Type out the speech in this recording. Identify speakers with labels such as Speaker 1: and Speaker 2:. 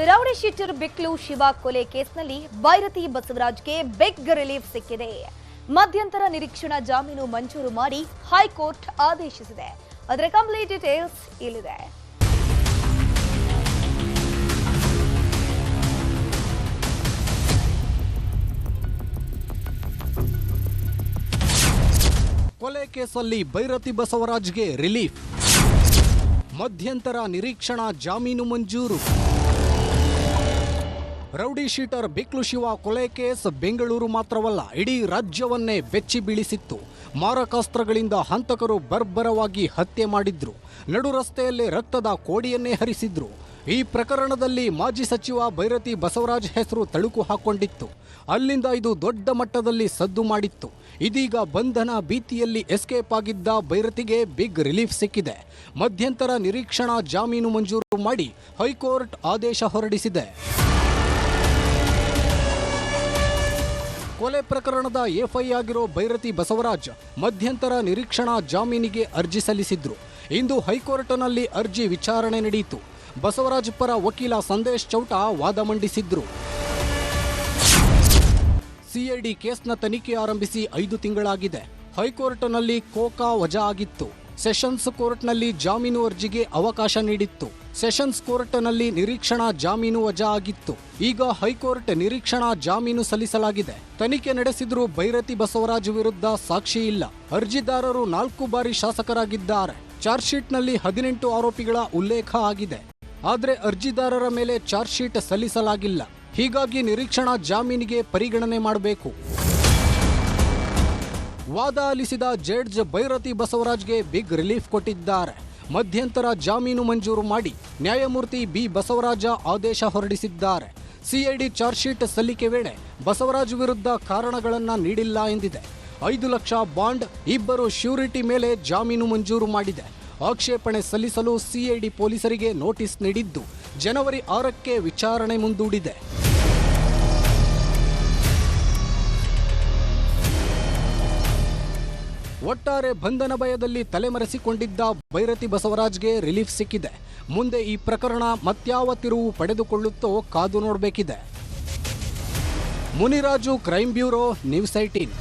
Speaker 1: Rowdy sheeter ಬಿಕ್ಲು Shiva ಕೊಲೆ ಕೇಸ್ನಲ್ಲಿ Byrathi ಬಸವರಾಜ್ಗೆ big relief ಸಿಕ್ಕಿದೆ. ಮಧ್ಯಂತರ ನಿರೀಕ್ಷಣಾ ಜಾಮೀನು ಮಂಜೂರು ಮಾಡಿ ಹೈಕೋರ್ಟ್ ಆದೇಶಿಸಿದೆ. ಅದರ ಕಂಪ್ಲೀಟ್ ಡೀಟೇಲ್ಸ್ ಇಲ್ಲಿದೆ.
Speaker 2: ಕೊಲೆ ಕೇಸಲ್ಲಿ ಬೈರತಿ ಬಸವರಾಜ್ಗೆ ರಿಲೀಫ್, ಮಧ್ಯಂತರ ನಿರೀಕ್ಷಣಾ ಜಾಮೀನು ಮಂಜೂರು. ರೌಡಿ ಶೀಟರ್ ಬಿಕ್ಲು ಶಿವ ಕೊಲೆ ಕೇಸ್ ಬೆಂಗಳೂರು ಮಾತ್ರವಲ್ಲ, ಇಡೀ ರಾಜ್ಯವನ್ನೇ ಬೆಚ್ಚಿ ಬೀಳಿಸಿತ್ತು. ಮಾರಕಾಸ್ತ್ರಗಳಿಂದ ಹಂತಕರು ಬರ್ಬರವಾಗಿ ಹತ್ಯೆ ಮಾಡಿದ್ರು. ನಡು ರಸ್ತೆಯಲ್ಲೇ ರಕ್ತದ ಕೋಡಿಯನ್ನೇ ಹರಿಸಿದ್ರು. ಈ ಪ್ರಕರಣದಲ್ಲಿ ಮಾಜಿ ಸಚಿವ ಬೈರತಿ ಬಸವರಾಜ್ ಹೆಸರು ತಳುಕು ಹಾಕೊಂಡಿತ್ತು. ಅಲ್ಲಿಂದ ಇದು ದೊಡ್ಡ ಮಟ್ಟದಲ್ಲಿ ಸದ್ದು ಮಾಡಿತ್ತು. ಇದೀಗ ಬಂಧನ ಭೀತಿಯಲ್ಲಿ ಎಸ್ಕೇಪ್ ಆಗಿದ್ದ ಬೈರತಿಗೆ ಬಿಗ್ ರಿಲೀಫ್ ಸಿಕ್ಕಿದೆ. ಮಧ್ಯಂತರ ನಿರೀಕ್ಷಣಾ ಜಾಮೀನು ಮಂಜೂರು ಮಾಡಿ ಹೈಕೋರ್ಟ್ ಆದೇಶ ಹೊರಡಿಸಿದೆ. ಕೊಲೆ ಪ್ರಕರಣದ ಎಫ್ಐ ಆಗಿರೋ ಬೈರತಿ ಬಸವರಾಜ್ ಮಧ್ಯಂತರ ನಿರೀಕ್ಷಣಾ ಜಾಮೀನಿಗೆ ಅರ್ಜಿ ಸಲ್ಲಿಸಿದ್ರು. ಇಂದು ಹೈಕೋರ್ಟ್ನಲ್ಲಿ ಅರ್ಜಿ ವಿಚಾರಣೆ ನಡೆಯಿತು. ಬಸವರಾಜ್ ಪರ ವಕೀಲ ಸಂದೇಶ್ ಚೌಟ ವಾದ ಮಂಡಿಸಿದ್ರು. ಸಿಐಡಿ ಕೇಸ್ನ ತನಿಖೆ ಆರಂಭಿಸಿ 5 ತಿಂಗಳಾಗಿದೆ. ಹೈಕೋರ್ಟ್ನಲ್ಲಿ ಕೋಕಾ ವಜಾ ಆಗಿತ್ತು. ಸೆಷನ್ಸ್ ಕೋರ್ಟ್ನಲ್ಲಿ ಜಾಮೀನು ಅರ್ಜಿಗೆ ಅವಕಾಶ ನೀಡಿತ್ತು. ಸೆಷನ್ಸ್ ಕೋರ್ಟ್ನಲ್ಲಿ ನಿರೀಕ್ಷಣಾ ಜಾಮೀನು ವಜಾ ಆಗಿತ್ತು. ಈಗ ಹೈಕೋರ್ಟ್ ನಿರೀಕ್ಷಣಾ ಜಾಮೀನು ಸಲ್ಲಿಸಲಾಗಿದೆ. ತನಿಖೆ ನಡೆಸಿದ್ರೂ ಬೈರತಿ ಬಸವರಾಜ್ ವಿರುದ್ಧ ಸಾಕ್ಷಿ ಇಲ್ಲ. ಅರ್ಜಿದಾರರು 4 ಬಾರಿ ಶಾಸಕರಾಗಿದ್ದಾರೆ. ಚಾರ್ಜ್ ಶೀಟ್ನಲ್ಲಿ 18 ಆರೋಪಿಗಳ ಉಲ್ಲೇಖ ಆಗಿದೆ. ಆದರೆ ಅರ್ಜಿದಾರರ ಮೇಲೆ ಚಾರ್ಜ್ ಶೀಟ್ ಸಲ್ಲಿಸಲಾಗಿಲ್ಲ. ಹೀಗಾಗಿ ನಿರೀಕ್ಷಣಾ ಜಾಮೀನಿಗೆ ಪರಿಗಣನೆ ಮಾಡಬೇಕು. ವಾದ ಆಲಿಸಿದ ಜಡ್ಜ್ ಬೈರತಿ ಬಸವರಾಜ್ಗೆ ಬಿಗ್ ರಿಲೀಫ್ ಕೊಟ್ಟಿದ್ದಾರೆ. ಮಧ್ಯಂತರ ಜಾಮೀನು ಮಂಜೂರು ಮಾಡಿ ನ್ಯಾಯಮೂರ್ತಿ ಬಿ ಬಸವರಾಜ ಆದೇಶ ಹೊರಡಿಸಿದ್ದಾರೆ. ಸಿಐಡಿ ಚಾರ್ಜ್ ಶೀಟ್ ಸಲ್ಲಿಕೆ ವೇಳೆ ಬಸವರಾಜ್ ವಿರುದ್ಧ ಕಾರಣಗಳನ್ನು ನೀಡಿಲ್ಲ ಎಂದಿದೆ. 5 ಲಕ್ಷ ಬಾಂಡ್, 2 ಶ್ಯೂರಿಟಿ ಮೇಲೆ ಜಾಮೀನು ಮಂಜೂರು ಮಾಡಿದೆ. ಆಕ್ಷೇಪಣೆ ಸಲ್ಲಿಸಲು ಸಿಐಡಿ ಪೊಲೀಸರಿಗೆ ನೋಟಿಸ್ ನೀಡಿದ್ದು ಜನವರಿ 6ಕ್ಕೆ ವಿಚಾರಣೆ ಮುಂದೂಡಿದೆ. ಒಟ್ಟಾರೆ ಬಂಧನ ಭಯದಲ್ಲಿ ತಲೆಮರೆಸಿಕೊಂಡಿದ್ದ ಬೈರತಿ ಬಸವರಾಜ್ಗೆ ರಿಲೀಫ್ ಸಿಕ್ಕಿದೆ. ಮುಂದೆ ಈ ಪ್ರಕರಣ ಮತ್ಯಾವ ತಿರುವು ಪಡೆದುಕೊಳ್ಳುತ್ತೋ ಕಾದು ನೋಡಬೇಕಿದೆ. Muniraju, crime bureau, news 18.